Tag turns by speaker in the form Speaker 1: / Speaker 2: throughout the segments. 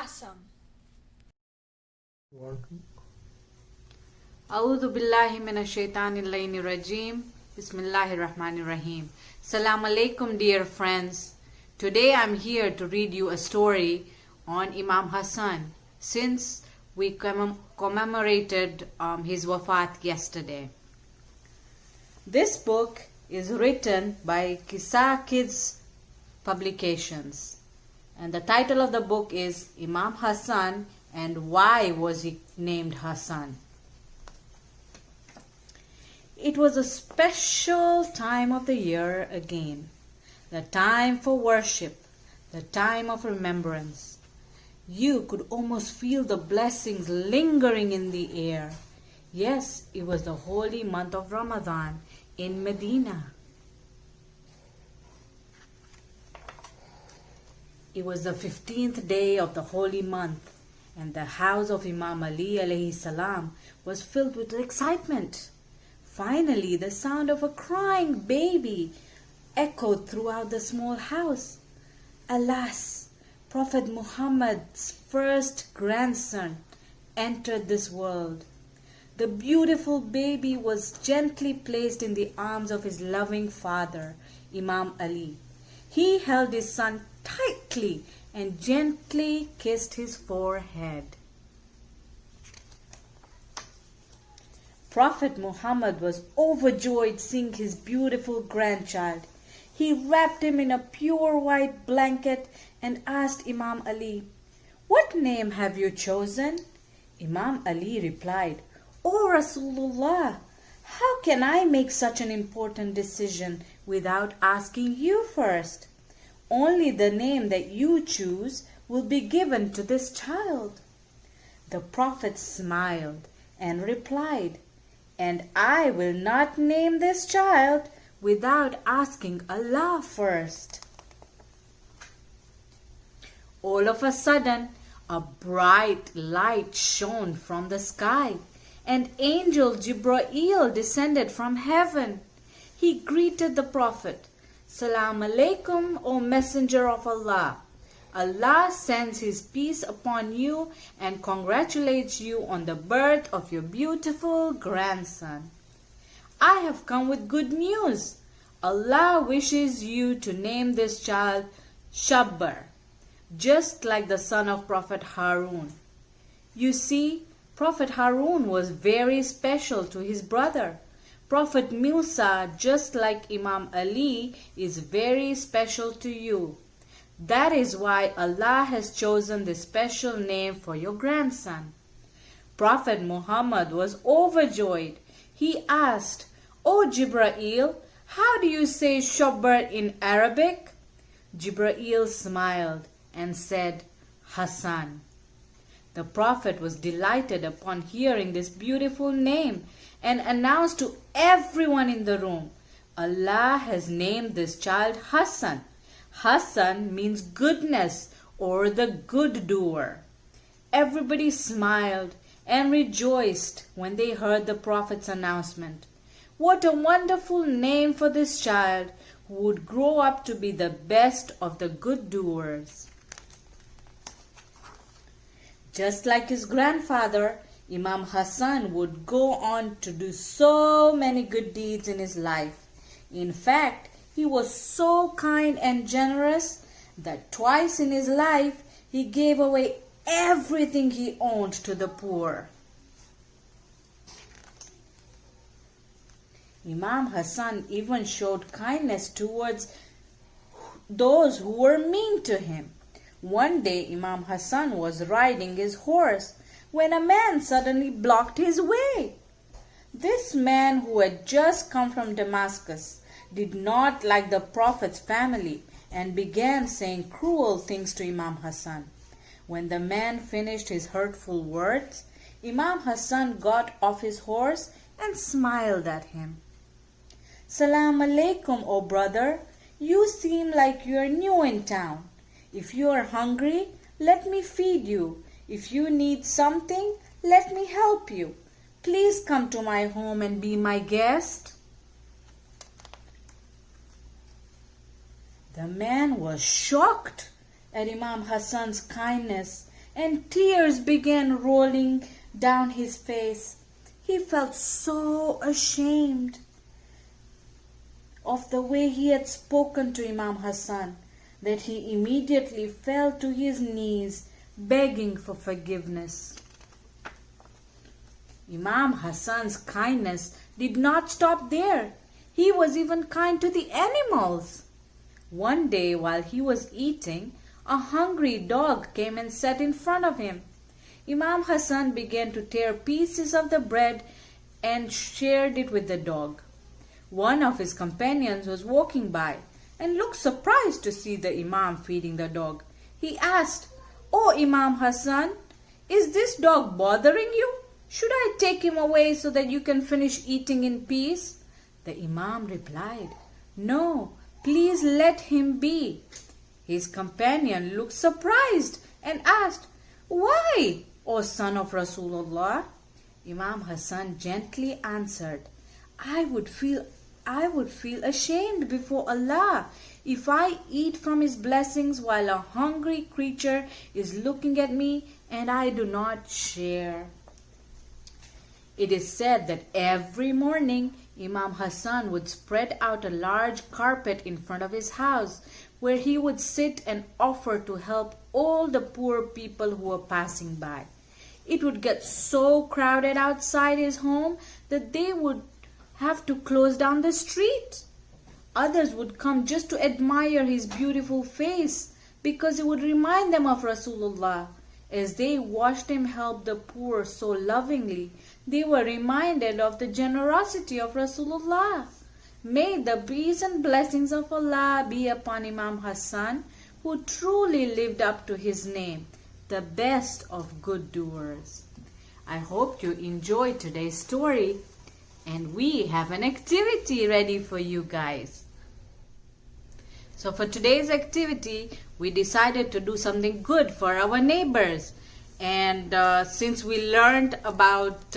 Speaker 1: Hassan.
Speaker 2: A'udhu billahi minash shaitanir rajim. Bismillahir Rahmanir Rahim. Salam alaikum, dear friends. Today I'm here to read you a story on Imam Hassan, since we commemorated his wafat yesterday. This book is written by Kisa Kids Publications, and the title of the book is Imam Hassan and Why Was He Named Hassan. It was a special time of the year again, the time for worship, the time of remembrance. You could almost feel the blessings lingering in the air. Yes, it was the holy month of Ramadan in Medina. It was the 15th day of the holy month, and the house of Imam Ali alayhi salam was filled with excitement. Finally, the sound of a crying baby echoed throughout the small house. Alas, Prophet Muhammad's first grandson entered this world. The beautiful baby was gently placed in the arms of his loving father, Imam Ali. He held his son tightly and gently kissed his forehead. Prophet Muhammad was overjoyed seeing his beautiful grandchild. He wrapped him in a pure white blanket and asked Imam Ali, "What name have you chosen?" Imam Ali replied, "O Rasulullah, how can I make such an important decision without asking you first? Only the name that you choose will be given to this child." The Prophet smiled and replied, "And I will not name this child without asking Allah first." All of a sudden, a bright light shone from the sky, and angel Jibreel descended from heaven. He greeted the Prophet, "Salam alaikum, O Messenger of Allah. Allah sends His peace upon you and congratulates you on the birth of your beautiful grandson. I have come with good news. Allah wishes you to name this child Shabbar, just like the son of Prophet Harun. You see, Prophet Harun was very special to his brother. Prophet Musa, just like Imam Ali, is very special to you. That is why Allah has chosen this special name for your grandson." Prophet Muhammad was overjoyed. He asked, "O Jibreel, how do you say Shabbar in Arabic?" Jibreel smiled and said, "Hassan." The Prophet was delighted upon hearing this beautiful name and announced to everyone in the room, "Allah has named this child Hassan." Hassan means goodness or the good doer. Everybody smiled and rejoiced when they heard the Prophet's announcement. What a wonderful name for this child who would grow up to be the best of the good doers. Just like his grandfather, Imam Hassan would go on to do so many good deeds in his life. In fact, he was so kind and generous that twice in his life he gave away everything he owned to the poor. Imam Hassan even showed kindness towards those who were mean to him. One day Imam Hassan was riding his horse when a man suddenly blocked his way. This man, who had just come from Damascus, did not like the Prophet's family and began saying cruel things to Imam Hassan. When the man finished his hurtful words, Imam Hassan got off his horse and smiled at him. "Salam alaikum, O brother. You seem like you are new in town. If you are hungry, let me feed you. If you need something, let me help you. Please come to my home and be my guest." The man was shocked at Imam Hassan's kindness and tears began rolling down his face. He felt so ashamed of the way he had spoken to Imam Hassan that he immediately fell to his knees begging for forgiveness. Imam Hassan's kindness did not stop there. He was even kind to the animals. One day while he was eating, a hungry dog came and sat in front of him. Imam Hassan began to tear pieces of the bread and shared it with the dog. One of his companions was walking by and looked surprised to see the Imam feeding the dog. He asked, "Oh, Imam Hassan, is this dog bothering you? Should I take him away so that you can finish eating in peace?" The Imam replied, "No, please let him be." His companion looked surprised and asked, "Why, O son of Rasulullah?" Imam Hassan gently answered, I would feel ashamed before Allah if I eat from His blessings while a hungry creature is looking at me and I do not share. It is said that every morning Imam Hassan would spread out a large carpet in front of his house where he would sit and offer to help all the poor people who were passing by. It would get so crowded outside his home that they would have to close down the street. Others would come just to admire his beautiful face because it would remind them of Rasulullah. As they watched him help the poor so lovingly, they were reminded of the generosity of Rasulullah. May the peace and blessings of Allah be upon Imam Hassan, who truly lived up to his name, the best of good doers. I hope you enjoyed today's story, and we have an activity ready for you guys. So for today's activity, we decided to do something good for our neighbors. And since we learned about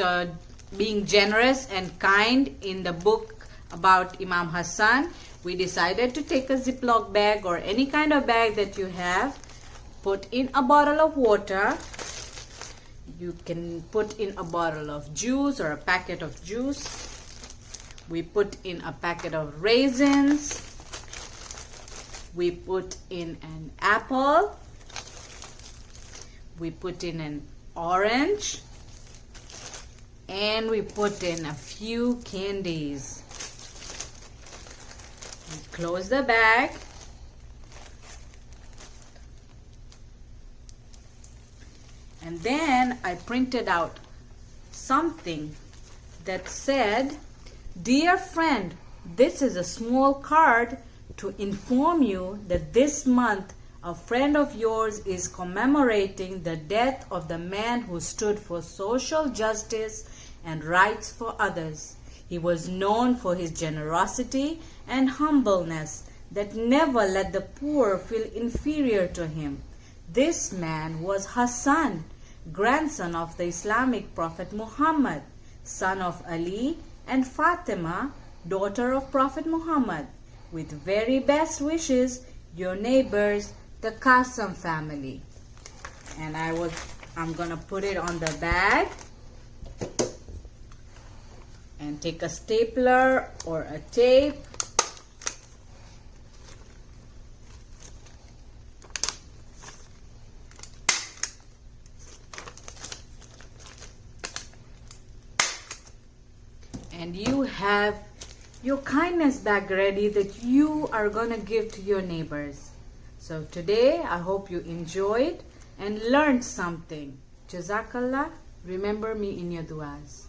Speaker 2: being generous and kind in the book about Imam Hassan, we decided to take a Ziploc bag or any kind of bag that you have, put in a bottle of water. You can put in a bottle of juice or a packet of juice. We put in a packet of raisins. We put in an apple. We put in an orange. And we put in a few candies. We close the bag. And then I printed out something that said, "Dear friend, this is a small card to inform you that this month a friend of yours is commemorating the death of the man who stood for social justice and rights for others. He was known for his generosity and humbleness that never let the poor feel inferior to him. This man was Hassan, grandson of the Islamic Prophet Muhammad, son of Ali and Fatima, daughter of Prophet Muhammad. With very best wishes, your neighbors, the Qasim family." And I'm gonna put it on the bag and take a stapler or a tape and you have your kindness bag ready that you are gonna give to your neighbors. So today I hope you enjoyed and learned something. Jazakallah. Remember me in your du'as.